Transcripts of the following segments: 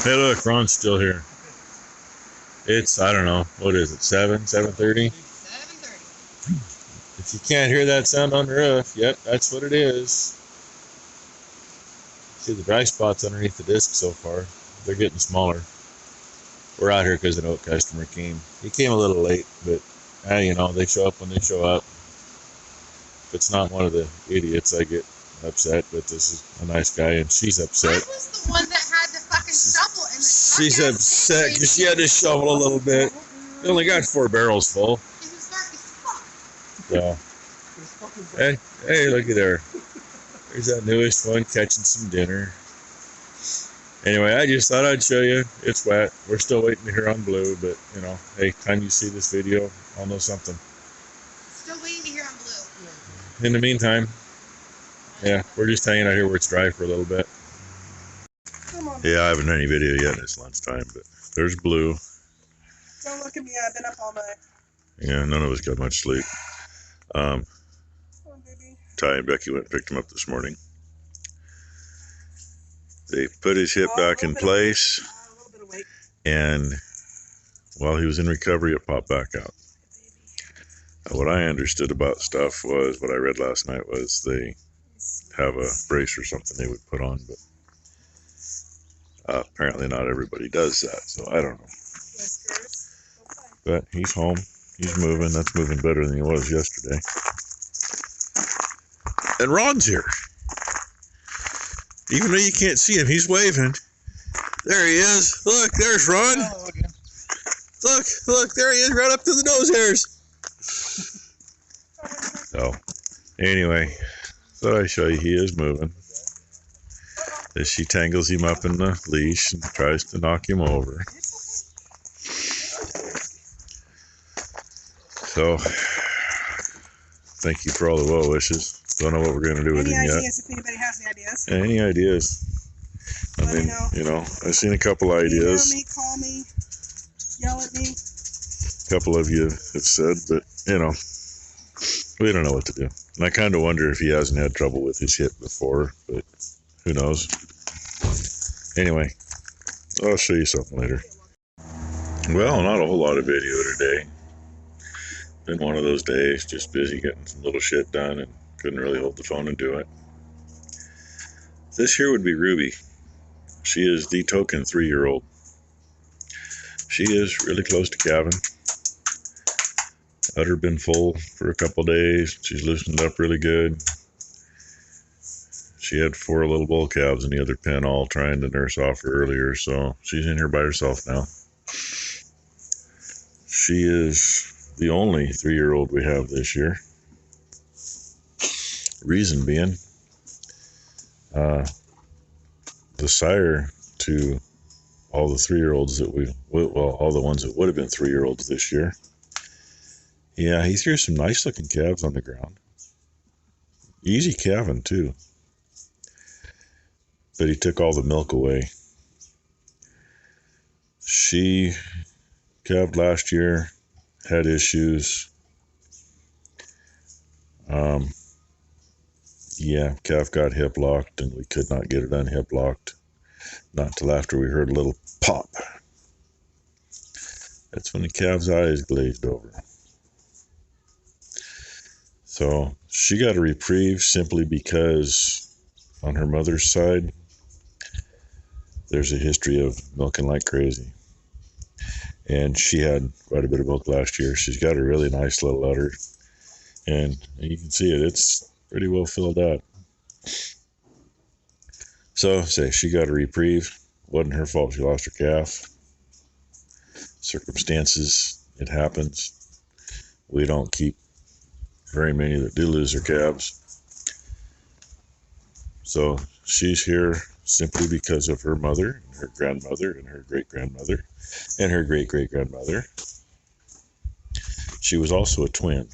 Hey, look, Ron's still here. It's, I don't know, what is it, 7:30? 7:30. If you can't hear that sound on the roof, yep, that's what it is. See the dry spots underneath the disc so far. They're getting smaller. We're out here because an oat customer came. He came a little late, but, you know, they show up when they show up. If it's not one of the idiots, I get upset, but this is a nice guy, and she's upset. I was the one that had the fucking shovel in the truck. She's upset because she had to shovel a little bit. We only got 4 barrels full. It was dark as fuck. So, hey, looky there. There's that newest one catching some dinner. Anyway, I just thought I'd show you. It's wet. We're still waiting to hear on Blue, but, you know, hey, time you see this video, I'll know something. Still waiting to hear on Blue. In the meantime, yeah, we're just hanging out here where it's dry for a little bit. Come on. Yeah, I haven't done any video yet. It's lunchtime, but there's Blue. Don't look at me. I've been up all night. Yeah, none of us got much sleep. Come on, baby. Ty and Becky went and picked him up this morning. They put his hip back in place, A little bit of weight. and while he was in recovery, it popped back out. What I understood about stuff was, what I read last night was they have a brace or something they would put on, but apparently not everybody does that, so I don't know. Whiskers. Okay. But he's home. He's moving. That's moving better than he was yesterday. And Ron's here. Even though you can't see him, he's waving. There he is. Look, there's Ron. Hello again. Look, there he is, right up to the nose hairs. So, anyway, thought I'd show you he is moving. As she tangles him up in the leash and tries to knock him over. So, thank you for all the well wishes. Don't know what we're going to do with Any him yet. ideas? If anybody has any ideas, Any ideas? I Let me mean, know. you know, I've seen a couple ideas. email me, call me, yell at me. A couple of you have said, but, you know, we don't know what to do. And I kind of wonder if he hasn't had trouble with his hip before, but who knows. Anyway, I'll show you something later. Well, not a whole lot of video today. Been one of those days, just busy getting some little shit done and couldn't really hold the phone and do it. This here would be Ruby. She is the token 3-year-old. She is really close to calving. Udder been full for a couple days. She's loosened up really good. She had 4 little bull calves in the other pen, all trying to nurse off her earlier, so she's in here by herself now. She is the only 3-year-old we have this year. Reason being, the sire to all the 3-year-olds that all the ones that would have been 3-year-olds this year. Yeah, he threw some nice looking calves on the ground. Easy calving too. But he took all the milk away. She calved last year, had issues. Yeah, calf got hip locked and we could not get it unhip locked. Not till after we heard a little pop. That's when the calf's eyes glazed over. So she got a reprieve simply because on her mother's side, there's a history of milking like crazy. And she had quite a bit of milk last year. She's got a really nice little udder. And you can see it, it's pretty well filled out. So, she got a reprieve. Wasn't her fault she lost her calf. Circumstances, it happens. We don't keep very many that do lose their calves. So, she's here simply because of her mother, and her grandmother, and her great-grandmother, and her great-great-grandmother. She was also a twin.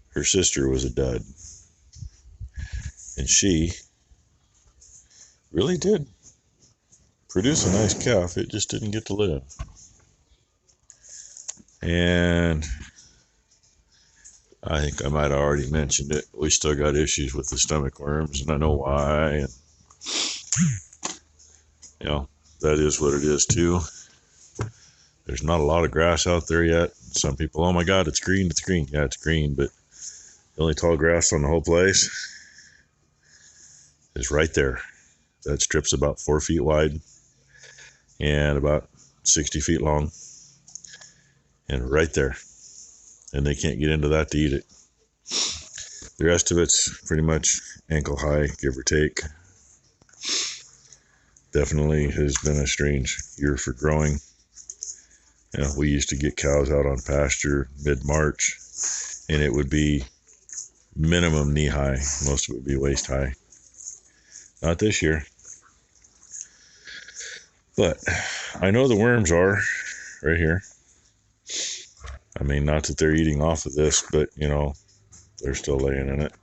Her sister was a dud. And she really did produce a nice calf. It just didn't get to live. And I think I might have already mentioned it. We still got issues with the stomach worms, and I know why. And, you know, that is what it is too. There's not a lot of grass out there yet. Some people, oh my God, it's green, it's green. Yeah, it's green, but the only tall grass on the whole place is right there. That strip's about 4 feet wide and about 60 feet long. And right there. And they can't get into that to eat it. The rest of it's pretty much ankle high, give or take. Definitely has been a strange year for growing. You know, we used to get cows out on pasture mid-March, and it would be minimum knee-high. Most of it would be waist-high. Not this year. But I know the worms are right here. I mean, not that they're eating off of this, but, you know, they're still laying in it.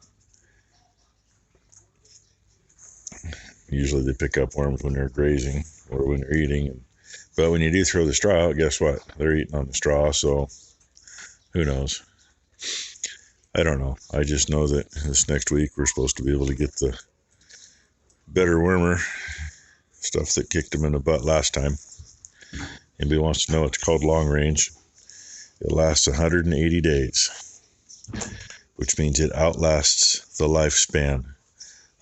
Usually they pick up worms when they're grazing or when they're eating. But when you do throw the straw out, guess what? They're eating on the straw, so who knows? I don't know. I just know that this next week we're supposed to be able to get the better wormer stuff that kicked him in the butt last time. Anybody wants to know, it's called long range. It lasts 180 days, which means it outlasts the lifespan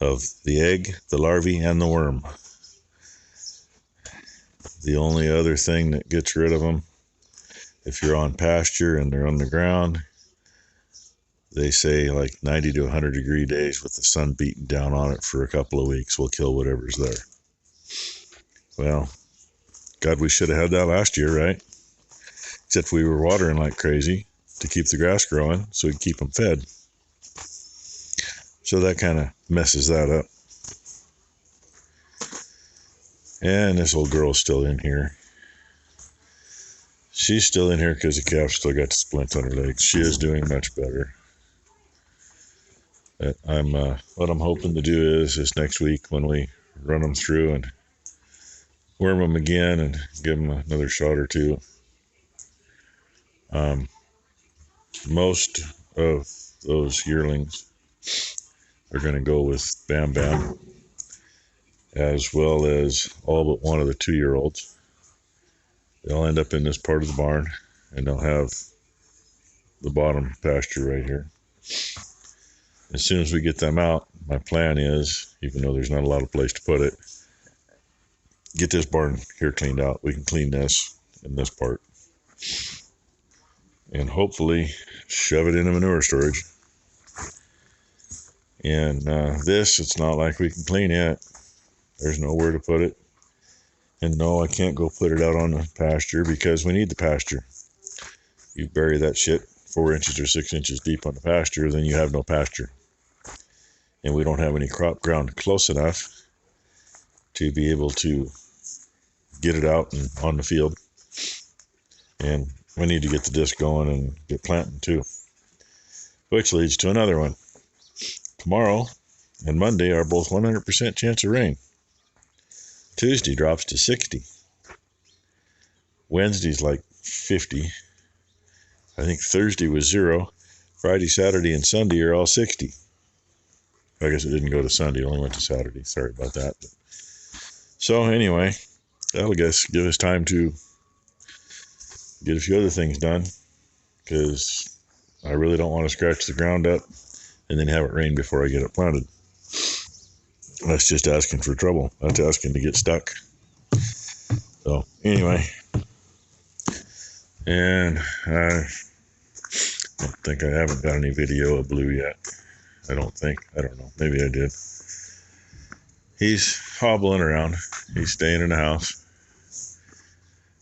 of the egg, the larvae, and the worm. The only other thing that gets rid of them, if you're on pasture and they're on the ground, they say like 90 to 100 degree days with the sun beating down on it for a couple of weeks will kill whatever's there. Well, God, we should have had that last year, right? Except we were watering like crazy to keep the grass growing so we could keep them fed. So that kind of messes that up. And this old girl's still in here. She's still in here because the calf still got the splint on her legs. She is doing much better. But what I'm hoping to do is next week when we run them through and worm them again and give them another shot or two. Most of those yearlings are going to go with Bam Bam, as well as all but one of the 2-year-olds. They'll end up in this part of the barn, and they'll have the bottom pasture right here. As soon as we get them out, my plan is, even though there's not a lot of place to put it, get this barn here cleaned out. We can clean this and this part, and hopefully shove it in a manure storage. And this, it's not like we can clean it. There's nowhere to put it. And no, I can't go put it out on the pasture because we need the pasture. You bury that shit 4 inches or 6 inches deep on the pasture, then you have no pasture. And we don't have any crop ground close enough to be able to get it out and on the field. And we need to get the disc going and get planting too. Which leads to another one. Tomorrow and Monday are both 100% chance of rain. Tuesday drops to 60. Wednesday's like 50. I think Thursday was 0. Friday, Saturday, and Sunday are all 60. I guess it didn't go to Sunday, it only went to Saturday. Sorry about that. But, so anyway, that'll give us time to get a few other things done, because I really don't want to scratch the ground up and then have it rain before I get it planted. That's just asking for trouble. That's asking to get stuck. So anyway, and I don't think I haven't got any video of Blue yet. I don't think. I don't know. Maybe I did. He's hobbling around. He's staying in the house.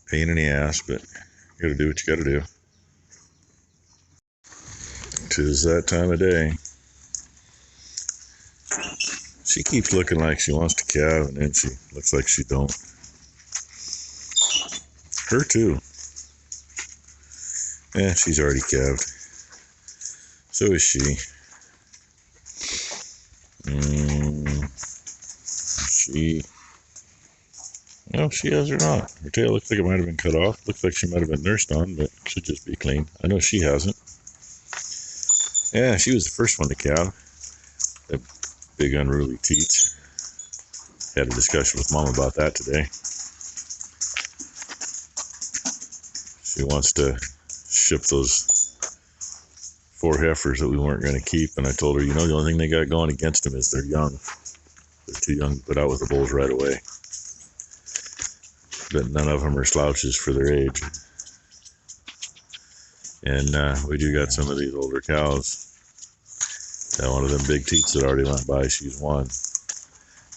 Pain in the ass, but you gotta do what you gotta do. 'Tis that time of day. She keeps looking like she wants to calve, and then she looks like she don't. Her too. Yeah, she's already calved. So is she. No, she has or not. Her tail looks like it might have been cut off. Looks like she might have been nursed on, but should just be clean. I know she hasn't. Yeah, she was the first one to calve. That big unruly teats. Had a discussion with Mom about that today. She wants to ship those 4 heifers that we weren't going to keep, and I told her, you know, the only thing they got going against them is they're young. They're too young to put out with the bulls right away. But none of them are slouches for their age. And we do got some of these older cows. And one of them big teats that already went by, she's one.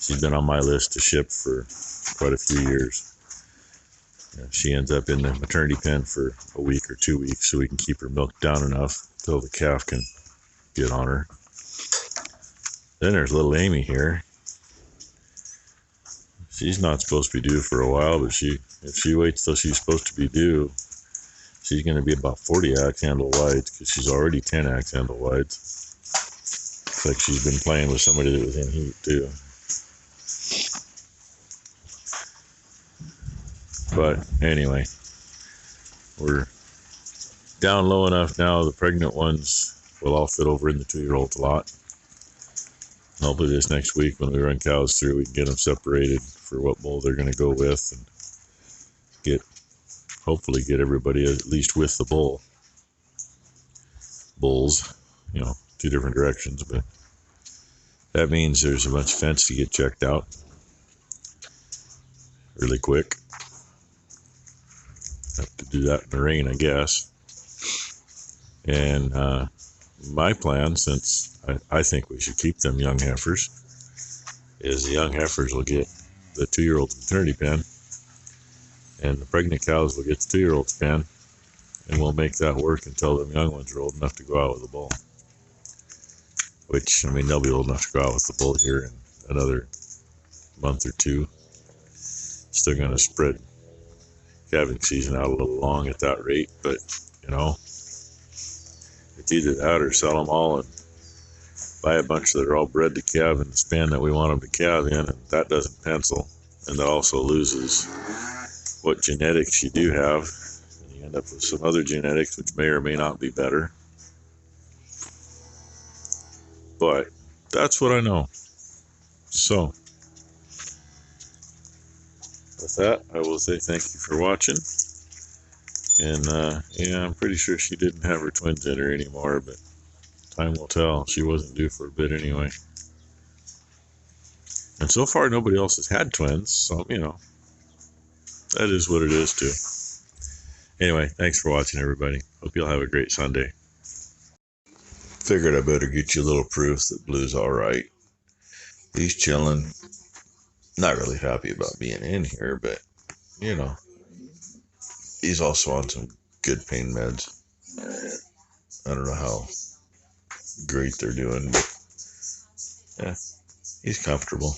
She's been on my list to ship for quite a few years. She ends up in the maternity pen for a week or 2 weeks so we can keep her milked down enough till the calf can get on her. Then there's little Amy here. She's not supposed to be due for a while, but if she waits till she's supposed to be due, she's going to be about 40 axe handle wides because she's already 10 axe handle wides. Looks like she's been playing with somebody that was in heat too. But anyway, we're down low enough now. The pregnant ones will all fit over in the 2-year-old lot. Hopefully this next week when we run cows through, we can get them separated for what bull they're going to go with, and hopefully get everybody at least with the bulls, you know, 2 different directions. But that means there's a bunch of fence to get checked out really quick. Have to do that in the rain, I guess. And my plan, since I think we should keep them young heifers, is the young heifers will get the 2-year-old's maternity pen, and the pregnant cows will get the 2-year-old's pen, and we'll make that work until the young ones are old enough to go out with the bull. Which, I mean, they'll be old enough to go out with the bull here in another month or 2. Still going to spread calving season out a little long at that rate, but, you know, it's either that or sell them all and buy a bunch that are all bred to calve in the span that we want them to calve in, and that doesn't pencil. And that also loses what genetics you do have, and you end up with some other genetics which may or may not be better. But that's what I know. So with that, I will say thank you for watching. And yeah, I'm pretty sure she didn't have her twins in her anymore, but time will tell. She wasn't due for a bit anyway. And so far, nobody else has had twins, so, you know, that is what it is, too. Anyway, thanks for watching, everybody. Hope you'll have a great Sunday. Figured I better get you a little proof that Blue's all right. He's chilling. Not really happy about being in here, but, you know, he's also on some good pain meds. I don't know how great they're doing, but yeah, he's comfortable.